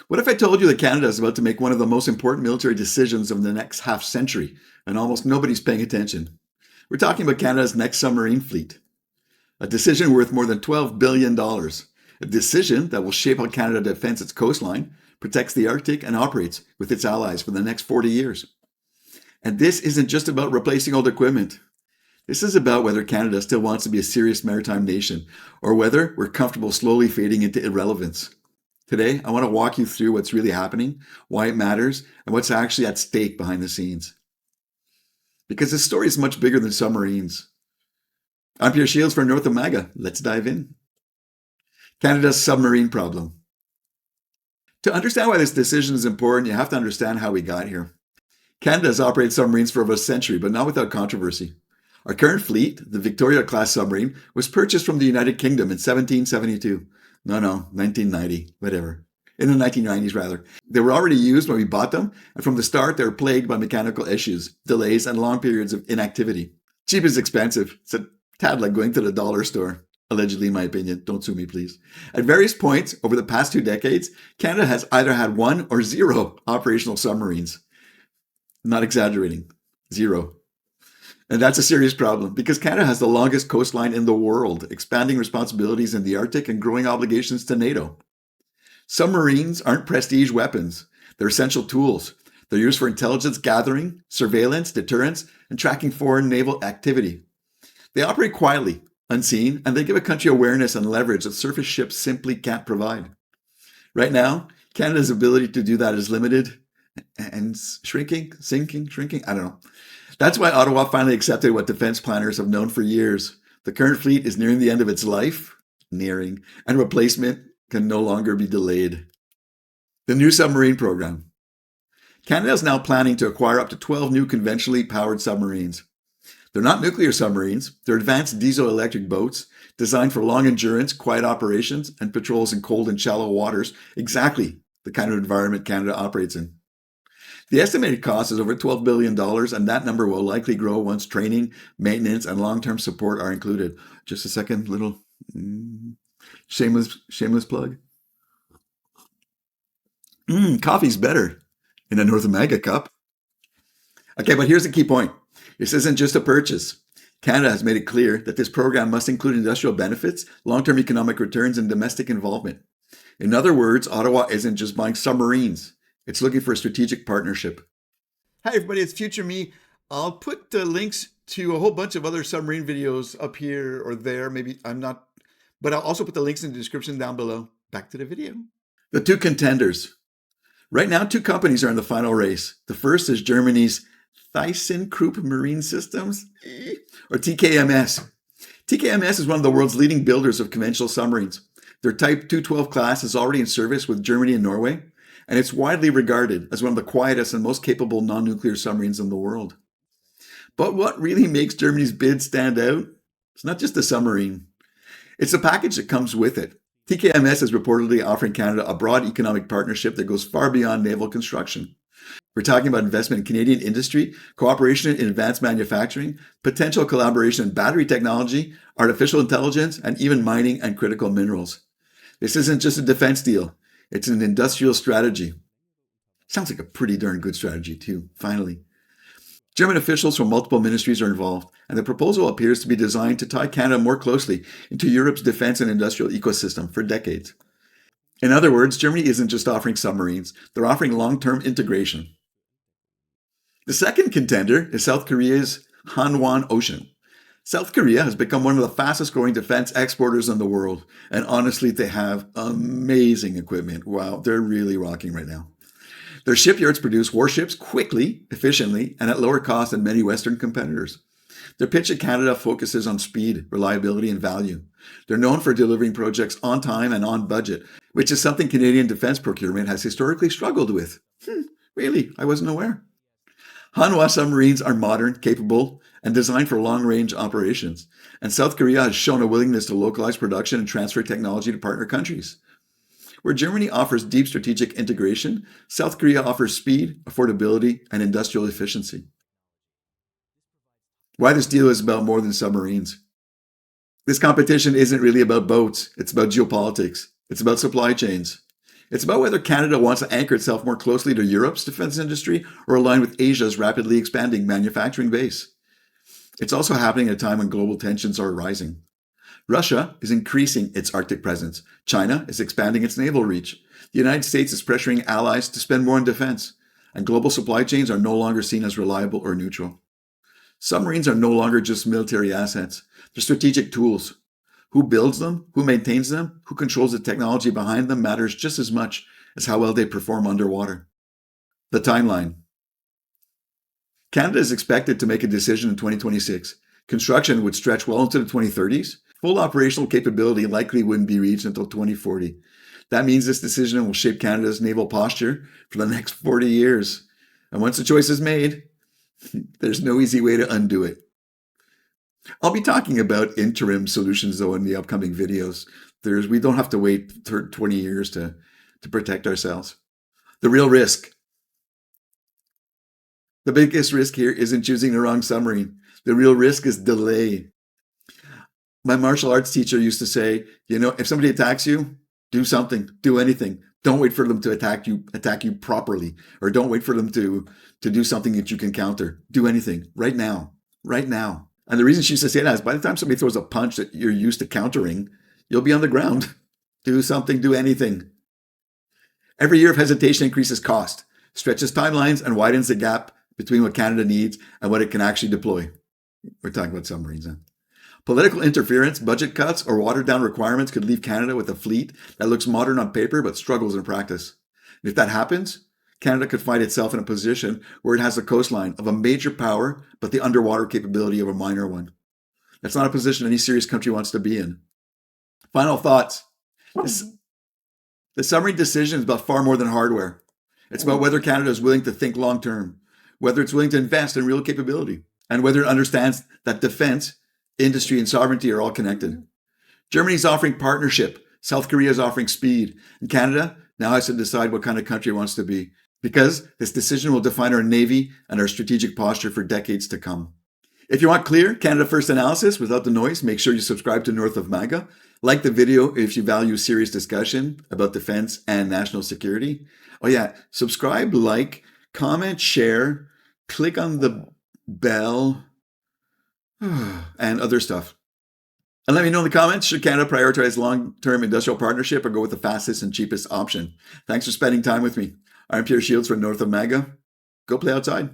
What if I told you that Canada is about to make one of the most important military decisions of the next half century, and almost nobody's paying attention? We're talking about Canada's next submarine fleet, a decision worth more than $12 billion, a decision that will shape how Canada defends its coastline, protects the Arctic, and operates with its allies for the next 40 years. And this isn't just about replacing old equipment. This is about whether Canada still wants to be a serious maritime nation, or whether we're comfortable slowly fading into irrelevance. Today, I want to walk you through what's really happening, why it matters, and what's actually at stake behind the scenes. Because this story is much bigger than submarines. I'm Pierre Shields for North America. Let's dive in. Canada's submarine problem. To understand why this decision is important, you have to understand how we got here. Canada has operated submarines for over a century, but not without controversy. Our current fleet, the Victoria-class submarine, was purchased from the United Kingdom in 1772. No, 1990, whatever. In the 1990s, rather. They were already used when we bought them, and from the start, they were plagued by mechanical issues, delays, and long periods of inactivity. Cheap is expensive. It's a tad like going to the dollar store. Allegedly, in my opinion. Don't sue me, please. At various points over the past 2 decades, Canada has either had 1 or 0 operational submarines. Not exaggerating. 0. And that's a serious problem because Canada has the longest coastline in the world, expanding responsibilities in the Arctic and growing obligations to NATO. Submarines aren't prestige weapons. They're essential tools. They're used for intelligence gathering, surveillance, deterrence, and tracking foreign naval activity. They operate quietly, unseen, and they give a country awareness and leverage that surface ships simply can't provide. Right now, Canada's ability to do that is limited and shrinking, I don't know. That's why Ottawa finally accepted what defense planners have known for years. The current fleet is nearing the end of its life, and replacement can no longer be delayed. The new submarine program. Canada is now planning to acquire up to 12 new conventionally powered submarines. They're not nuclear submarines, they're advanced diesel-electric boats designed for long endurance, quiet operations, and patrols in cold and shallow waters, exactly the kind of environment Canada operates in. The estimated cost is over $12 billion, and that number will likely grow once training, maintenance, and long-term support are included. Just a second, little shameless plug. Coffee's better in a North America cup. Okay, but here's the key point. This isn't just a purchase. Canada has made it clear that this program must include industrial benefits, long-term economic returns, and domestic involvement. In other words, Ottawa isn't just buying submarines. It's looking for a strategic partnership. Hi everybody, it's Future Me. I'll put links to a whole bunch of other submarine videos up here or there. Maybe I'm not, but I'll also put the links in the description down below. Back to the video. The 2 contenders. Right now, 2 companies are in the final race. The first is Germany's ThyssenKrupp Marine Systems, or TKMS. TKMS is one of the world's leading builders of conventional submarines. Their Type 212 class is already in service with Germany and Norway, and it's widely regarded as one of the quietest and most capable non-nuclear submarines in the world. But what really makes Germany's bid stand out? It's not just the submarine. It's the package that comes with it. TKMS is reportedly offering Canada a broad economic partnership that goes far beyond naval construction. We're talking about investment in Canadian industry, cooperation in advanced manufacturing, potential collaboration in battery technology, artificial intelligence, and even mining and critical minerals. This isn't just a defense deal. It's an industrial strategy. Sounds like a pretty darn good strategy too, finally. German officials from multiple ministries are involved, and the proposal appears to be designed to tie Canada more closely into Europe's defense and industrial ecosystem for decades. In other words, Germany isn't just offering submarines, they're offering long-term integration. The second contender is South Korea's Hanwha Ocean. South Korea has become one of the fastest growing defense exporters in the world. And honestly, they have amazing equipment. Wow, they're really rocking right now. Their shipyards produce warships quickly, efficiently, and at lower cost than many Western competitors. Their pitch at Canada focuses on speed, reliability, and value. They're known for delivering projects on time and on budget, which is something Canadian defense procurement has historically struggled with. Really? I wasn't aware. Hanwha submarines are modern, capable, and designed for long-range operations. And South Korea has shown a willingness to localize production and transfer technology to partner countries. Where Germany offers deep strategic integration, South Korea offers speed, affordability, and industrial efficiency. Why this deal is about more than submarines. This competition isn't really about boats. It's about geopolitics. It's about supply chains. It's about whether Canada wants to anchor itself more closely to Europe's defense industry or align with Asia's rapidly expanding manufacturing base. It's also happening at a time when global tensions are rising. Russia is increasing its Arctic presence. China is expanding its naval reach. The United States is pressuring allies to spend more on defense. And global supply chains are no longer seen as reliable or neutral. Submarines are no longer just military assets. They're strategic tools. Who builds them, who maintains them, who controls the technology behind them matters just as much as how well they perform underwater. The timeline. Canada is expected to make a decision in 2026. Construction would stretch well into the 2030s. Full operational capability likely wouldn't be reached until 2040. That means this decision will shape Canada's naval posture for the next 40 years. And once the choice is made, there's no easy way to undo it. I'll be talking about interim solutions, though, in the upcoming videos. We don't have to wait 20 years to protect ourselves. The real risk. The biggest risk here isn't choosing the wrong submarine. The real risk is delay. My martial arts teacher used to say, if somebody attacks you, do something, do anything. Don't wait for them to attack you properly, or don't wait for them to do something that you can counter. Do anything right now. And the reason she used to say that is by the time somebody throws a punch that you're used to countering, you'll be on the ground. Do something, do anything. Every year of hesitation increases cost, stretches timelines, and widens the gap between what Canada needs and what it can actually deploy. We're talking about submarines now. Political interference, budget cuts, or watered-down requirements could leave Canada with a fleet that looks modern on paper but struggles in practice. And if that happens, Canada could find itself in a position where it has the coastline of a major power but the underwater capability of a minor one. That's not a position any serious country wants to be in. Final thoughts. The submarine decision is about far more than hardware. It's about whether Canada is willing to think long-term, whether it's willing to invest in real capability, and whether it understands that defense, industry, and sovereignty are all connected. Germany's offering partnership. South Korea is offering speed. And Canada now has to decide what kind of country it wants to be, because this decision will define our Navy and our strategic posture for decades to come. If you want clear Canada First analysis without the noise, make sure you subscribe to North of MAGA. Like the video if you value serious discussion about defense and national security. Oh yeah, subscribe, like, comment, share, click on the bell, and other stuff. And let me know in the comments, should Canada prioritize long-term industrial partnership or go with the fastest and cheapest option? Thanks for spending time with me. I'm Pierre Shields from North of MAGA. Go play outside.